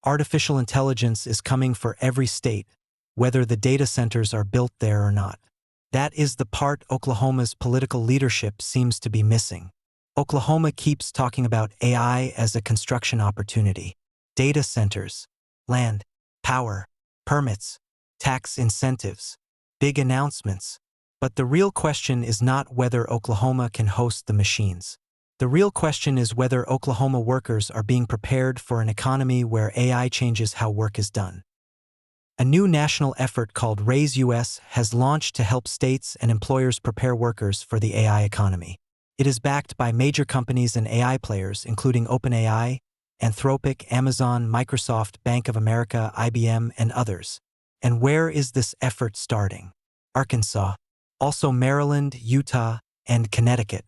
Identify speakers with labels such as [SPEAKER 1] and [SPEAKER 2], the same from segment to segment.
[SPEAKER 1] Artificial intelligence is coming for every state, whether the data centers are built there or not. That is the part Oklahoma's political leadership seems to be missing. Oklahoma keeps talking about AI as a construction opportunity. Data centers, land, power, permits, tax incentives, big announcements. But the real question is not whether Oklahoma can host the machines. The real question is whether Oklahoma workers are being prepared for an economy where AI changes how work is done. A new national effort called Raise US has launched to help states and employers prepare workers for the AI economy. It is backed by major companies and AI players, including OpenAI, Anthropic, Amazon, Microsoft, Bank of America, IBM, and others. And where is this effort starting? Arkansas, also Maryland, Utah, and Connecticut.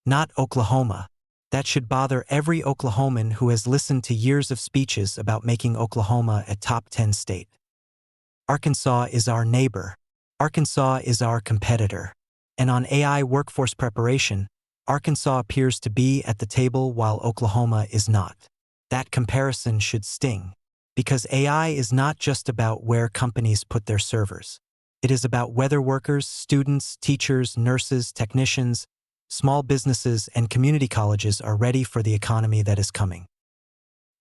[SPEAKER 1] Not Oklahoma. That should bother every Oklahoman who has listened to years of speeches about making Oklahoma a top 10 state. Arkansas is our neighbor. Arkansas is our competitor. And on AI workforce preparation, Arkansas appears to be at the table while Oklahoma is not. That comparison should sting, because AI is not just about where companies put their servers. It is about whether workers, students, teachers, nurses, technicians, small businesses, and community colleges are ready for the economy that is coming.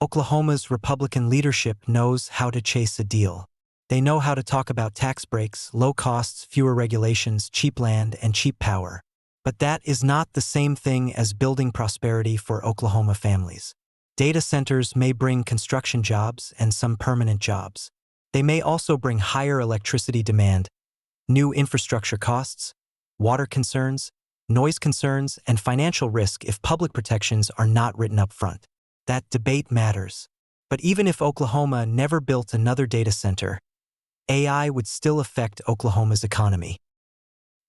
[SPEAKER 1] Oklahoma's Republican leadership knows how to chase a deal. They know how to talk about tax breaks, low costs, fewer regulations, cheap land, and cheap power. But that is not the same thing as building prosperity for Oklahoma families. Data centers may bring construction jobs and some permanent jobs. They may also bring higher electricity demand, new infrastructure costs, water concerns, noise concerns, and financial risk if public protections are not written up front. That debate matters. But even if Oklahoma never built another data center, AI would still affect Oklahoma's economy.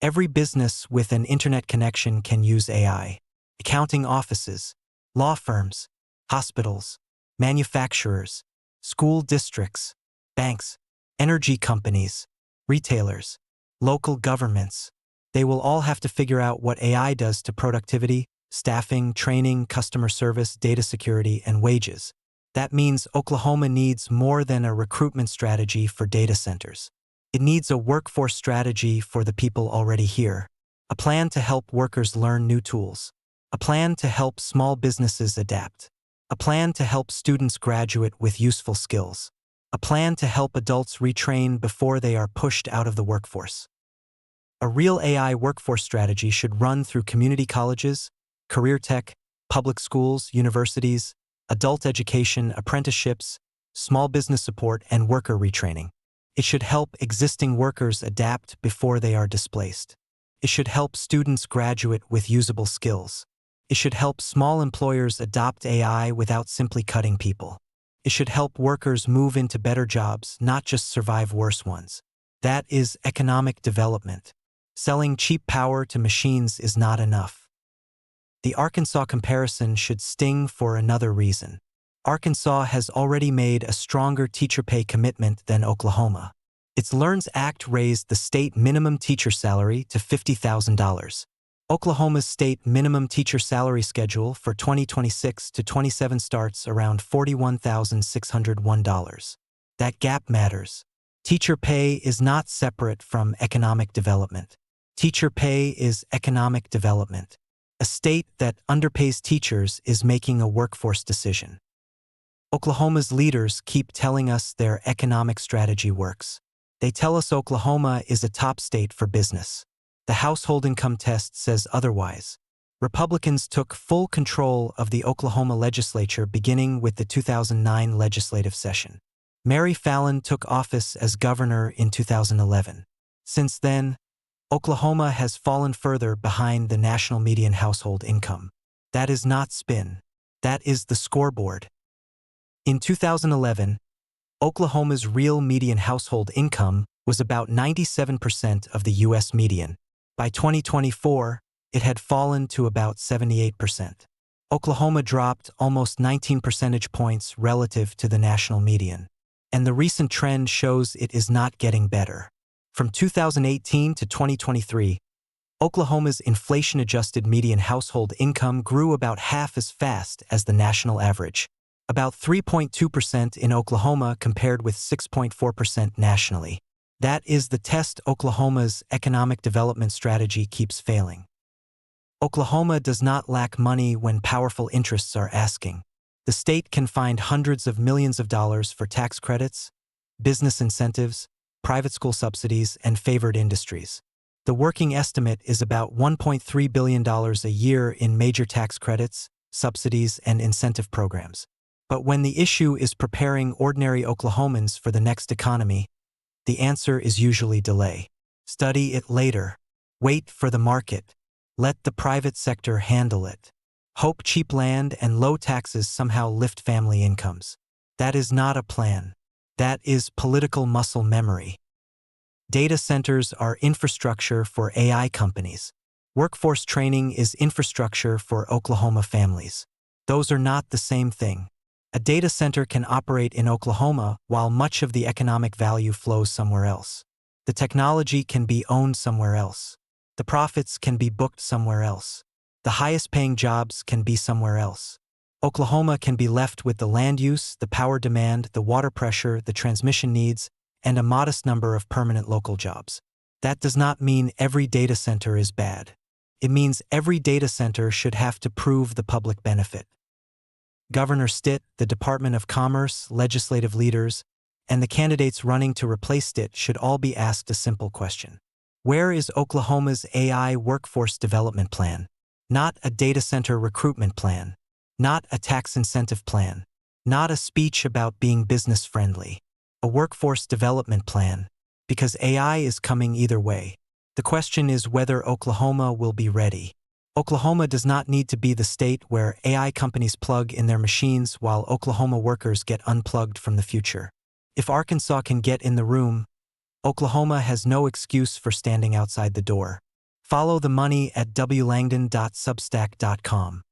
[SPEAKER 1] Every business with an internet connection can use AI. Accounting offices, law firms, hospitals, manufacturers, school districts, banks, energy companies, retailers, local governments. They will all have to figure out what AI does to productivity, staffing, training, customer service, data security, and wages. That means Oklahoma needs more than a recruitment strategy for data centers. It needs a workforce strategy for the people already here, a plan to help workers learn new tools, a plan to help small businesses adapt, a plan to help students graduate with useful skills, a plan to help adults retrain before they are pushed out of the workforce. A real AI workforce strategy should run through community colleges, career tech, public schools, universities, adult education, apprenticeships, small business support, and worker retraining. It should help existing workers adapt before they are displaced. It should help students graduate with usable skills. It should help small employers adopt AI without simply cutting people. It should help workers move into better jobs, not just survive worse ones. That is economic development. Selling cheap power to machines is not enough. The Arkansas comparison should sting for another reason. Arkansas has already made a stronger teacher pay commitment than Oklahoma. Its LEARNS Act raised the state minimum teacher salary to $50,000. Oklahoma's state minimum teacher salary schedule for 2026 to 27 starts around $41,601. That gap matters. Teacher pay is not separate from economic development. Teacher pay is economic development. A state that underpays teachers is making a workforce decision. Oklahoma's leaders keep telling us their economic strategy works. They tell us Oklahoma is a top state for business. The household income test says otherwise. Republicans took full control of the Oklahoma legislature beginning with the 2009 legislative session. Mary Fallin took office as governor in 2011. Since then, Oklahoma has fallen further behind the national median household income. That is not spin. That is the scoreboard. In 2011, Oklahoma's real median household income was about 97% of the U.S. median. By 2024, it had fallen to about 78%. Oklahoma dropped almost 19 percentage points relative to the national median. And the recent trend shows it is not getting better. From 2018 to 2023, Oklahoma's inflation-adjusted median household income grew about half as fast as the national average. About 3.2% in Oklahoma compared with 6.4% nationally. That is the test. Oklahoma's economic development strategy keeps failing. Oklahoma does not lack money when powerful interests are asking. The state can find hundreds of millions of dollars for tax credits, business incentives, private school subsidies, and favored industries. The working estimate is about $1.3 billion a year in major tax credits, subsidies, and incentive programs. But when the issue is preparing ordinary Oklahomans for the next economy, the answer is usually delay. Study it later. Wait for the market. Let the private sector handle it. Hope cheap land and low taxes somehow lift family incomes. That is not a plan. That is political muscle memory. Data centers are infrastructure for AI companies. Workforce training is infrastructure for Oklahoma families. Those are not the same thing. A data center can operate in Oklahoma while much of the economic value flows somewhere else. The technology can be owned somewhere else. The profits can be booked somewhere else. The highest-paying jobs can be somewhere else. Oklahoma can be left with the land use, the power demand, the water pressure, the transmission needs, and a modest number of permanent local jobs. That does not mean every data center is bad. It means every data center should have to prove the public benefit. Governor Stitt, the Department of Commerce, legislative leaders, and the candidates running to replace Stitt should all be asked a simple question. Where is Oklahoma's AI workforce development plan? Not a data center recruitment plan. Not a tax incentive plan. Not a speech about being business-friendly. A workforce development plan. Because AI is coming either way. The question is whether Oklahoma will be ready. Oklahoma does not need to be the state where AI companies plug in their machines while Oklahoma workers get unplugged from the future. If Arkansas can get in the room, Oklahoma has no excuse for standing outside the door. Follow the money at wlangdon.substack.com.